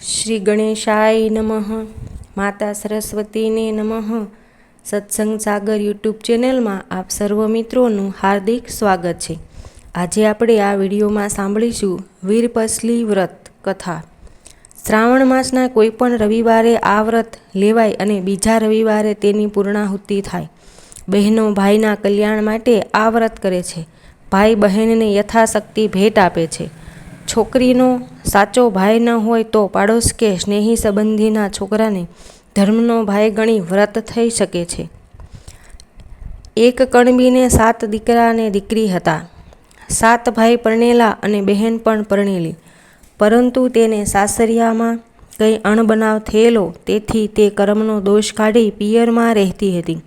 શ્રી ગણેશાય નમઃ. માતા સરસ્વતીને નમઃ. સત્સંગ સાગર યુટ્યુબ ચેનલમાં આપ સર્વ મિત્રોનું હાર્દિક સ્વાગત છે. આજે આપણે આ વિડીયોમાં સાંભળીશું વીરપસલી વ્રત કથા. શ્રાવણ માસના કોઈપણ રવિવારે આ વ્રત લેવાય અને બીજા રવિવારે તેની પૂર્ણાહુતિ થાય. બહેનો ભાઈના કલ્યાણ માટે આ વ્રત કરે છે. ભાઈ બહેનને યથાશક્તિ ભેટ આપે છે. છોકરીનો સાચો ભાઈ ન હોય તો પાડોશ કે સ્નેહી સંબંધીના છોકરાને ધર્મનો ભાઈ ગણી વ્રત થઈ શકે છે. એક કણબીને 7 દીકરા અને દીકરી હતા. 7 ભાઈ પરણેલા અને બહેન પણ પરણેલી, પરંતુ તેને સાસરિયામાં કંઈ અણબનાવ થયેલો, તેથી તે કર્મનો દોષ કાઢી પિયરમાં રહેતી હતી.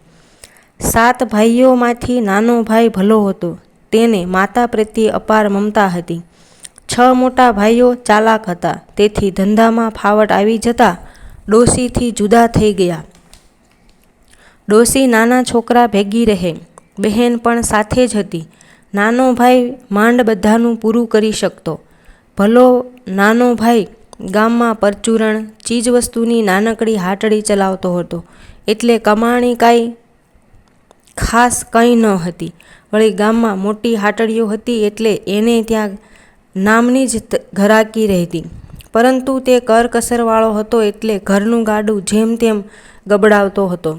7 ભાઈઓમાંથી નાનો ભાઈ ભલો હતો. તેને માતા પ્રત્યે અપાર મમતા હતી. 6 મોટા ભાઈઓ ચાલાક હતા, તેથી ધંધામાં ફાવટ આવી જતા ડોશીથી જુદા થઈ ગયા. ડોશી નાના છોકરા ભેગી રહે, બહેન પણ સાથે જ હતી. નાનો ભાઈ માંડ બધાનું પૂરું કરી શકતો. ભલો નાનો ભાઈ ગામમાં પરચુરણ ચીજવસ્તુની નાનકડી હાટડી ચલાવતો હતો, એટલે કમાણી કાંઈ ખાસ કંઈ ન હતી. વળી ગામમાં મોટી હાટડીઓ હતી, એટલે એને ત્યાં નામની જ ઘરાકી રહેતી. પરંતુ તે કરકસરવાળો હતો, એટલે ઘરનું ગાડું જેમ તેમ ગબડાવતો હતો.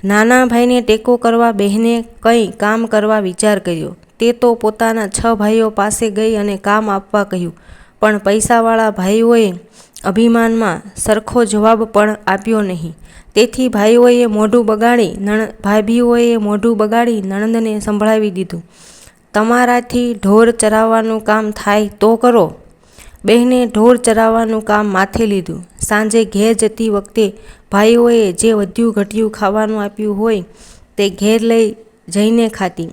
નાના ભાઈને ટેકો કરવા બહેને કંઈ કામ કરવા વિચાર કર્યો. તે તો પોતાના 6 ભાઈઓ પાસે ગઈ અને કામ આપવા કહ્યું, પણ પૈસાવાળા ભાઈઓએ અભિમાનમાં સરખો જવાબ પણ આપ્યો નહીં. તેથી ભાભીઓએ મોઢું બગાડી નણંદને સંભળાવી દીધું, તમારાથી ઢોર ચરાવવાનું કામ થાય તો કરો. બહેને ઢોર ચરાવવાનું કામ માથે લીધું. સાંજે ઘેર જતી વખતે ભાઈઓએ જે વધ્યું ઘટ્યું ખાવાનું આપ્યું હોય તે ઘેર લઈ જઈને ખાતી.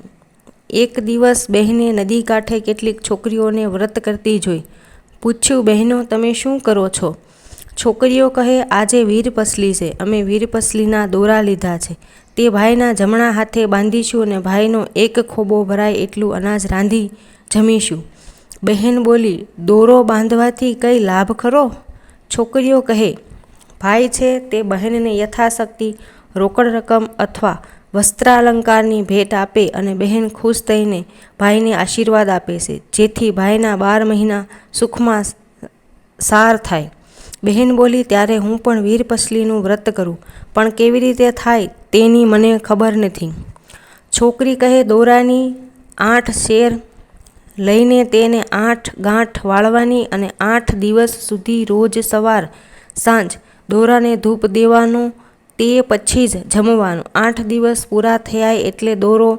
એક દિવસ બહેને નદી કાંઠે કેટલીક છોકરીઓને વ્રત કરતી જોઈ. પૂછ્યું, બહેનો તમે શું કરો છો? છોકરીઓ કહે, આજે વીરપસલી છે, અમે વીરપસલીના દોરા લીધા છે. તે ભાઈના જમણા હાથે બાંધીશું અને ભાઈનો એક ખોબો ભરાય એટલું અનાજ રાંધી જમીશું. બહેન બોલી, દોરો બાંધવાથી કંઈ લાભ ખરો? છોકરીઓ કહે, ભાઈ છે તે બહેનને યથાશક્તિ રોકડ રકમ અથવા વસ્ત્રાલંકારની ભેટ આપે અને બહેન ખુશ થઈને ભાઈને આશીર્વાદ આપે છે, જેથી ભાઈના 12 મહિના સુખમાં સાર થાય. બહેન બોલી, ત્યારે હું પણ વીરપસલીનું વ્રત કરું, પણ કેવી રીતે થાય તેની મને ખબર નથી. છોકરી કહે, દોરાની 8 શેર લઈને તેને 8 ગાંઠ વાળવાની અને 8 દિવસ સુધી રોજ સવાર સાંજ દોરાને ધૂપ દેવાનો, તે પછી જ જમવાનું. 8 દિવસ પૂરા થયા એટલે દોરો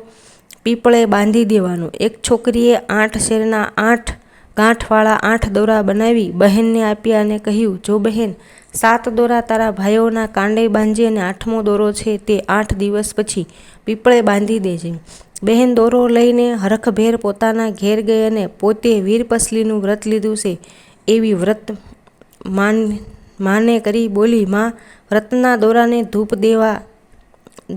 પીપળે બાંધી દેવાનો. એક છોકરીએ 8 શેરના 8 ગાંઠવાળા 8 દોરા બનાવી બહેનને આપ્યા અને કહ્યું, જો બહેન, 7 દોરા તારા ભાઈઓના કાંડે બાંધજે અને 8મો દોરો છે તે 8 દિવસ પછી પીપળે બાંધી દેજે. બહેન દોરો લઈને હરખભેર પોતાના ઘેર ગઈ અને પોતે વીરપસલીનું વ્રત લીધું છે એવી વ્રત માને કરી બોલી, માં, વ્રતના દોરાને ધૂપ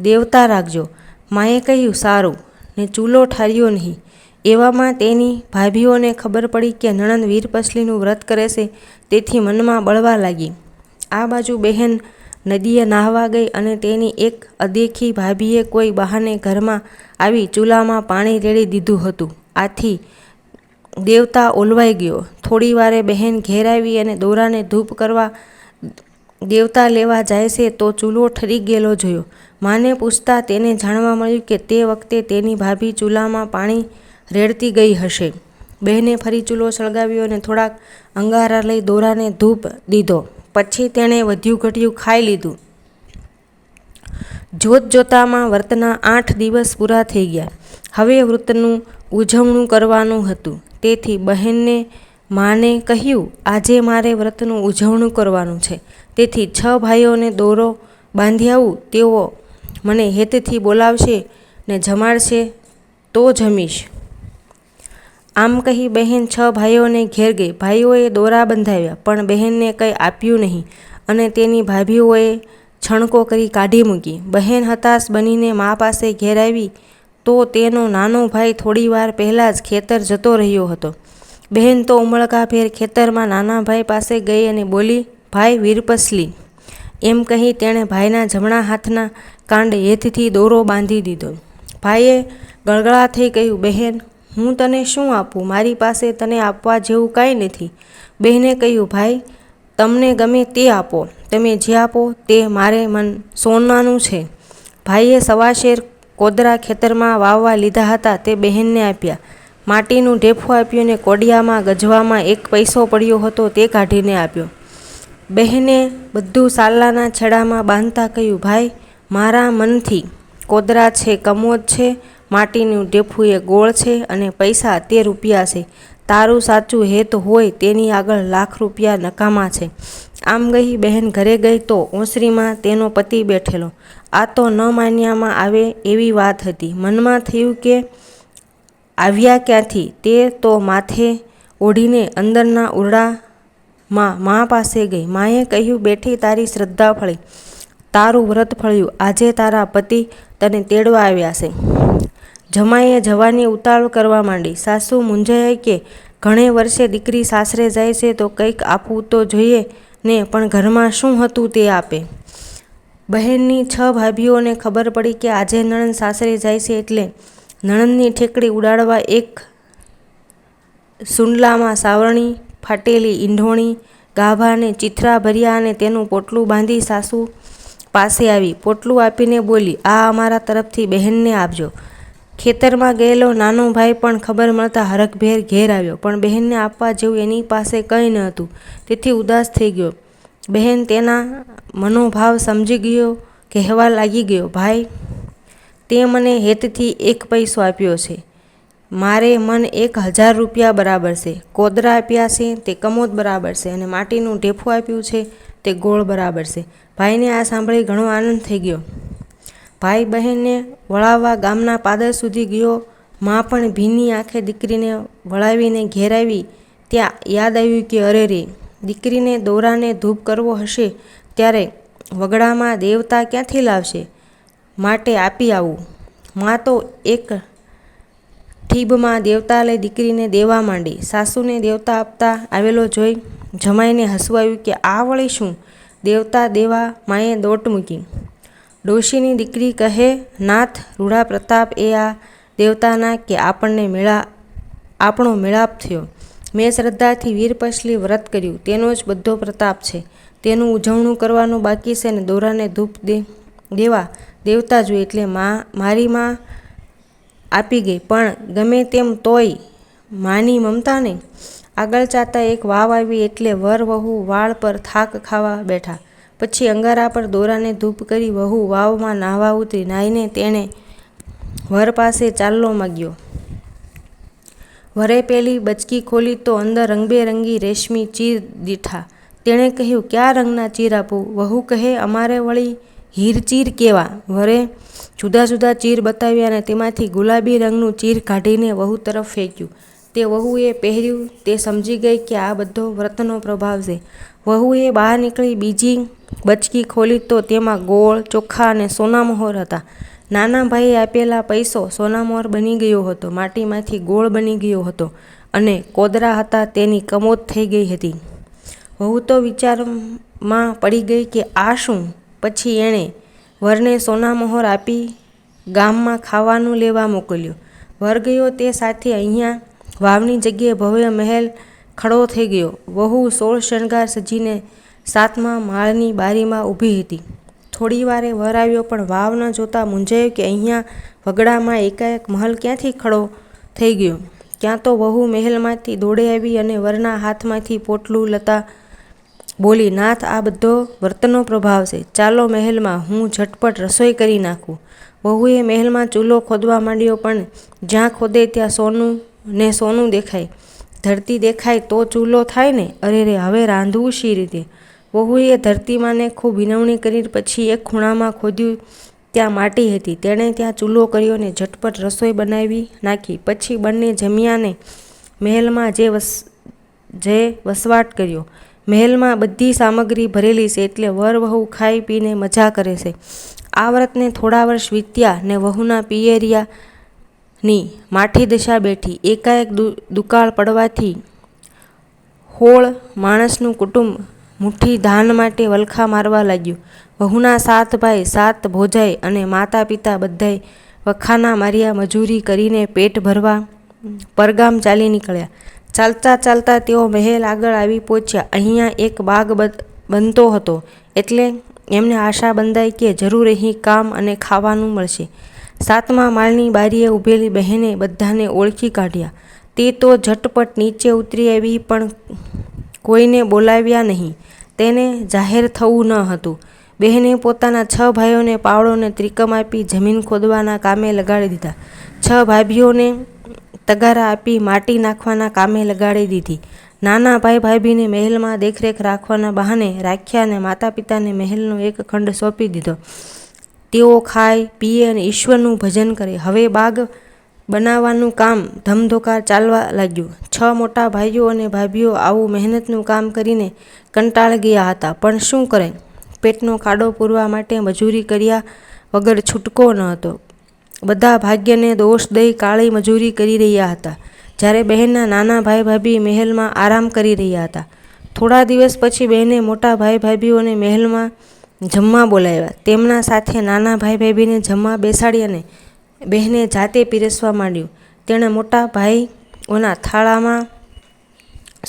દેવતા રાખજો. માએ કહ્યું, સારું, ને ચૂલો ઠાર્યો નહીં. એવામાં તેની ભાભીઓને ખબર પડી કે નણંદ વીરપસલીનું વ્રત કરે છે, તેથી મનમાં બળવા લાગી. આ બાજુ બહેન નદીએ નાહવા ગઈ અને તેની એક અદેખી ભાભીએ કોઈ બહાને ઘરમાં આવી ચૂલામાં પાણી રેડી દીધું હતું. આથી દેવતા ઓલવાઈ ગયો. થોડી વારે બહેન ઘેર આવી અને દોરાને ધૂપ કરવા દેવતા લેવા જાય છે તો ચૂલો ઠરી ગયેલો જોયો. માને પૂછતા તેને જાણવા મળ્યું કે તે વખતે તેની ભાભી ચૂલામાં પાણી રેડતી ગઈ હશે. બહેને ફરી ચૂલો સળગાવ્યો અને થોડાક અંગારા લઈ દોરાને ધૂપ દીધો. પછી તેણે વધ્યું ઘટ્યું ખાઈ લીધું. જોતજોતામાં વ્રતના 8 દિવસ પૂરા થઈ ગયા. હવે વ્રતનું ઉજવણું કરવાનું હતું. તેથી બહેનને માને કહ્યું, આજે મારે વ્રતનું ઉજવણું કરવાનું છે, તેથી 6 ભાઈઓને દોરો બાંધી આવું. તેઓ મને હેતથી બોલાવશે ને જમાડશે તો જમીશ. આમ કહી બહેન 6 ભાઈઓને ઘેર ગઈ. ભાઈઓએ દોરા બંધાવ્યા, પણ બહેનને કંઈ આપ્યું નહીં અને તેની ભાભીઓએ છણકો કરી કાઢી મૂકી. બહેન હતાશ બનીને મા પાસે ઘેર આવી તો તેનો નાનો ભાઈ થોડી વાર પહેલાં જ ખેતર જતો રહ્યો હતો. બહેન તો ઉમળકાભેર ખેતરમાં નાના ભાઈ પાસે ગઈ અને બોલી, ભાઈ વીરપસલી, એમ કહી તેણે ભાઈના જમણા હાથના કાંડે હેતથી દોરો બાંધી દીધો. ભાઈએ ગળગળા થઈ કહ્યું, બહેન, હું તને શું આપું? મારી પાસે તને આપવા જેવું કાંઈ નથી. બહેને કહ્યું, ભાઈ, તમને ગમે તે આપો, તમે જે આપો તે મારે સોનાનું છે. ભાઈએ સવાશેર કોદરા ખેતરમાં વાવવા લીધા હતા તે બહેનને આપ્યા. માટીનું ઢેફું આપ્યું ને કોડિયામાં ગજવામાં 1 પૈસો પડ્યો હતો તે કાઢીને આપ્યો. બહેને બધું સાલાના છેડામાં બાંધતા કહ્યું, ભાઈ, મારા મનથી કોદરા છે, કમોદ છે, માટીનું ઢેફું એ ગોળ છે અને પૈસા તે રૂપિયા છે. તારું સાચું હેત હોય તેની આગળ લાખ રૂપિયા નકામા છે. આમ ગઈ બહેન ઘરે ગઈ તો ઓસરીમાં તેનો પતિ બેઠેલો. આ તો ન માન્યામાં આવે એવી વાત હતી. મનમાં થયું કે આવ્યા ક્યાંથી? તે તો માથે ઓઢીને અંદરના ઓરડામાં મા પાસે ગઈ. માએ કહ્યું, બેઠી, તારી શ્રદ્ધા ફળી, તારું વ્રત ફળ્યું. આજે તારા પતિ તને તેડવા આવ્યા છે. જમાઈએ જવાની ઉતાવળ કરવા માંડી. સાસુ મૂંઝાઈ કે ઘણે વર્ષે દીકરી સાસરે જાય છે તો કંઈક આપવું તો જોઈએ ને, પણ ઘરમાં શું હતું તે આપે. બહેનની 6 ભાભીઓને ખબર પડી કે આજે નણંદ સાસરે જાય છે એટલે નણંદની ઠેકડી ઉડાડવા એક સુંડલામાં સાવરણી, ફાટેલી ઈંઢોણી, ગાભાને ચીથરા ભર્યા અને તેનું પોટલું બાંધી સાસુ પાસે આવી. પોટલું આપીને બોલી, આ અમારા તરફથી બહેનને આપજો. ખેતરમાં ગયેલો નાનો ભાઈ પણ ખબર મળતા હરખભેર ઘેર આવ્યો, પણ બહેનને આપવા જેવું એની પાસે કંઈ ન હતું. તેથી ઉદાસ થઈ ગયો. બહેન તેના મનોભાવ સમજી ગયો, કહેવા લાગી ગયો, ભાઈ, તે મને હેતથી 1 પૈસો આપ્યો છે. મારે મન 1000 રૂપિયા બરાબર છે. કોદરા આપ્યા છે તે કમોદ બરાબર છે અને માટીનું ઢેફું આપ્યું છે તે ગોળ બરાબર છે. ભાઈને આ સાંભળી ઘણો આનંદ થઈ ગયો. ભાઈ બહેનને વળાવવા ગામના પાદર સુધી ગયો. મા પણ ભીની આંખે દીકરીને વળાવીને ઘેર આવી. ત્યાં યાદ આવ્યું કે અરે રે, દીકરીને દોરાને ધૂપ કરવો હશે ત્યારે વગડામાં દેવતા ક્યાંથી લાવશે? માટે આપી આવું. મા તો એક ઠીબમાં દેવતા લઈ દીકરીને દેવા માંડી. સાસુને દેવતા આપતા આવેલો જોઈ જમાઈને હસવું આવ્યું કે આ વળી શું? દેવતા દેવા માએ દોટ મૂકી. ડોશીની દીકરી કહે, નાથ, રૂડા પ્રતાપ એ આ દેવતાના કે આપણો મેળાપ થયો. મેં શ્રદ્ધાથી વીરપસલી વ્રત કર્યું, તેનો જ બધો પ્રતાપ છે. તેનું ઉજવણું કરવાનું બાકી છે ને દોરાને ધૂપ દેવા દેવતા જોઈએ એટલે મારી માં આપી ગઈ. પણ ગમે તેમ તોય માની મમતા નહીં. આગળ ચાતા એક વાવ આવી એટલે વર વહુ વાળ પર થાક ખાવા બેઠા. પછી અંગારા પર દોરાને ધૂપ કરી વહુ વાવમાં નાહવા ઉતરી. નાહીને તેણે વર પાસે ચાલ્લો માગ્યો. વરે પેલી બચકી ખોલી તો અંદર રંગબેરંગી રેશમી ચીર દીઠા. તેણે કહ્યું, કયા રંગના ચીર આપું? વહુ કહે, અમારે વળી હીરચીર કેવા? વરે જુદા જુદા ચીર બતાવ્યા અને તેમાંથી ગુલાબી રંગનું ચીર કાઢીને વહુ તરફ ફેંક્યું. તે વહુએ પહેર્યું. તે સમજી ગઈ કે આ બધો વ્રતનો પ્રભાવ છે. વહુએ બહાર નીકળી બીજી બચકી ખોલી તો તેમાં ગોળ, ચોખા અને સોનામહોર હતા. નાના ભાઈએ આપેલા પૈસો સોનામહોર બની ગયો હતો, માટીમાંથી ગોળ બની ગયો હતો અને કોદરા હતા તેની કમોદ થઈ ગઈ હતી. વહુ તો વિચારમાં પડી ગઈ કે આ શું? પછી એણે વરને સોનામહોર આપી ગામમાં ખાવાનું લેવા મોકલ્યો. વર ગયો તે સાથે અહીંયા વાવની જગ્યાએ ભવ્ય મહેલ ખડો થઈ ગયો. વહુ 16 શણગાર સજીને 7મા માળની બારીમાં ઊભી હતી. થોડી વારે વર આવ્યો પણ વાવ ન જોતા મૂંઝાયો કે અહીંયા વગડામાં એકાએક મહલ ક્યાંથી ખડો થઈ ગયો. ક્યાં તો વહુ મહેલમાંથી દોડે આવી અને વરના હાથમાંથી પોટલું લેતા બોલી, નાથ, આ બધો વ્રતનો પ્રભાવ છે. ચાલો મહેલમાં, હું ઝટપટ રસોઈ કરી નાખું. વહુએ મહેલમાં ચૂલો ખોદવા માંડ્યો પણ જ્યાં ખોદે ત્યાં સોનું ને સોનું દેખાય. ધરતી દેખાય તો ચૂલો થાય ને? અરે રે, હવે રાંધવું શી રીતે? વહુએ ધરતીમાને ખૂબ વિનવણી કરી. પછી એક ખૂણામાં ખોદ્યું, ત્યાં માટી હતી. તેણે ત્યાં ચૂલો કર્યો ને ઝટપટ રસોઈ બનાવી નાખી. પછી બંને જમ્યાને મહેલમાં જે વસવાટ કર્યો. મહેલમાં બધી સામગ્રી ભરેલી છે એટલે વર વહુ ખાઈ પીને મજા કરે છે. આ વ્રતને થોડા વર્ષ વીત્યા ને વહુના પિયરિયાની માઠી દશા બેઠી. એકાએક દુકાળ પડવાથી 16 માણસનું કુટુંબ મુઠ્ઠી ધાન માટે વલખા મારવા લાગ્યો. વહુના 7 ભાઈ 7 ભોજાઈ અને માતા પિતા બધાય વખાના માર્યા. મજૂરી કરીને પેટ ભરવા પરગામ ચાલી નીકળ્યા. ચાલતા ચાલતા તેઓ મહેલ આગળ આવી પહોંચ્યા. અહીંયા એક બાગ બનતો હતો એટલે એમને આશા બંધાઈ કે જરૂર અહીં કામ અને ખાવાનું મળશે. 7મા માળની બારીએ ઊભેલી બહેને બધાને ઓળખી કાઢ્યા. તે તો ઝટપટ નીચે ઉતરી આવી, પણ કોઈને બોલાવ્યા નહીં. તેને જાહેર થવું ન હતું. બહેને પોતાના 6 ભાઈઓને પાવડોને ત્રિકમ આપી જમીન ખોદવાના કામે લગાડી દીધા. 6 ભાભીઓને તગારા આપી માટી નાખવાના કામે લગાડી દીધી. નાના ભાઈ ભાભીને મહેલમાં દેખરેખ રાખવાના બહાને રાખ્યા અને માતા પિતાને મહેલનો એક ખંડ સોંપી દીધો. તેઓ ખાય પીએ અને ઈશ્વરનું ભજન કરે. હવે બાગ બનાવવાનું કામ ધમધોકાર ચાલવા લાગ્યું. 6 મોટા ભાઈઓ અને ભાભીઓ આવું મહેનતનું કામ કરીને કંટાળી ગયા હતા, પણ શું કરે? પેટનો ખાડો પૂરવા માટે મજૂરી કર્યા વગર છૂટકો ન હતો. બધા ભાગ્યને દોષ દઈ કાળી મજૂરી કરી રહ્યા હતા, જ્યારે બહેનના નાના ભાઈ ભાભી મહેલમાં આરામ કરી રહ્યા હતા. થોડા દિવસ પછી બહેને મોટા ભાઈ ભાભીઓને મહેલમાં જમવા બોલાવ્યા. તેમના સાથે નાના ભાઈ ભાભીને જમવા બેસાડી અને બહેને જાતે પીરસવા માંડ્યું. તેણે મોટા ભાઈઓના થાળામાં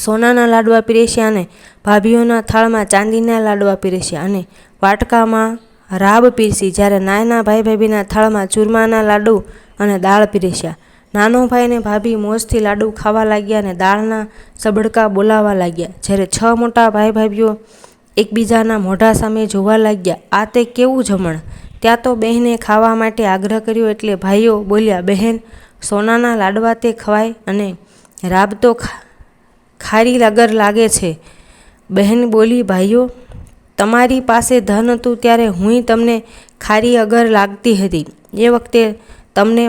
સોનાના લાડવા પીરસ્યા અને ભાભીઓના થાળમાં ચાંદીના લાડવા પીરસ્યા અને વાટકામાં રાબ પીરસી, જ્યારે નાના ભાઈ ભાભીના થાળમાં ચૂરમાના લાડુ અને દાળ પીરસ્યા. નાનો ભાઈ અને ભાભી મોજથી લાડુ ખાવા લાગ્યા અને દાળના સબડકા બોલાવવા લાગ્યા. જ્યારે 6 મોટા ભાઈ ભાભીઓ એકબીજાના મોઢા સામે જોવા લાગ્યા. આ તે કેવું જમણ! ત્યાં તો બહેને ખાવા માટે આગ્રહ કર્યો એટલે ભાઈઓ બોલ્યા, બહેન, સોનાના લાડવા તે ખવાય અને રાબ તો ખારી અગર લાગે છે. બહેન બોલી, ભાઈઓ, તમારી પાસે ધન હતું ત્યારે હુંય તમને ખારી અગર લાગતી હતી. એ વખતે તમને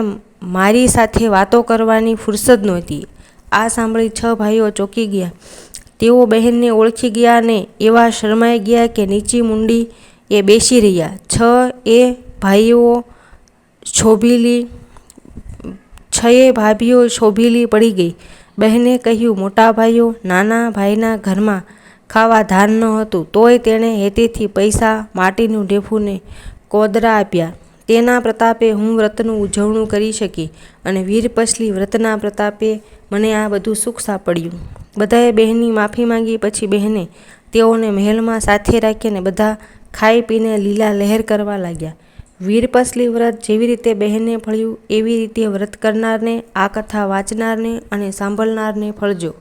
મારી સાથે વાતો કરવાની ફુરસદ નહોતી. આ સાંભળી 6 ભાઈઓ ચોંકી ગયા. તેઓ બહેનને ઓળખી ગયા અને એવા શરમાઈ ગયા કે નીચી મુંડી એ બેસી રહ્યા. 6 ભાભીઓ શોભીલી પડી ગઈ. બહેને કહ્યું, મોટા ભાઈઓ, નાના ભાઈના ઘરમાં ખાવા ધાન ન હતું, તોય તેણે હેતેથી પૈસા, માટીનું ઢેફું ને કોદરા આપ્યા. તેના પ્રતાપે હું વ્રતનું ઉજવણું કરી શકી અને વીરપસલી વ્રતના પ્રતાપે મને આ બધું સુખ સાંપડ્યું. બધાએ બહેનની માફી માંગી. પછી બહેને તેઓને મહેલમાં સાથે રાખીને બધા ખાઈ પીને લીલા લહેર કરવા લાગ્યા. વીરપસલી વ્રત જેવી રીતે બહેનને ફળ્યું, એવી રીતે વ્રત કરનારને, આ કથા વાંચનારને અને સાંભળનારને ફળજો.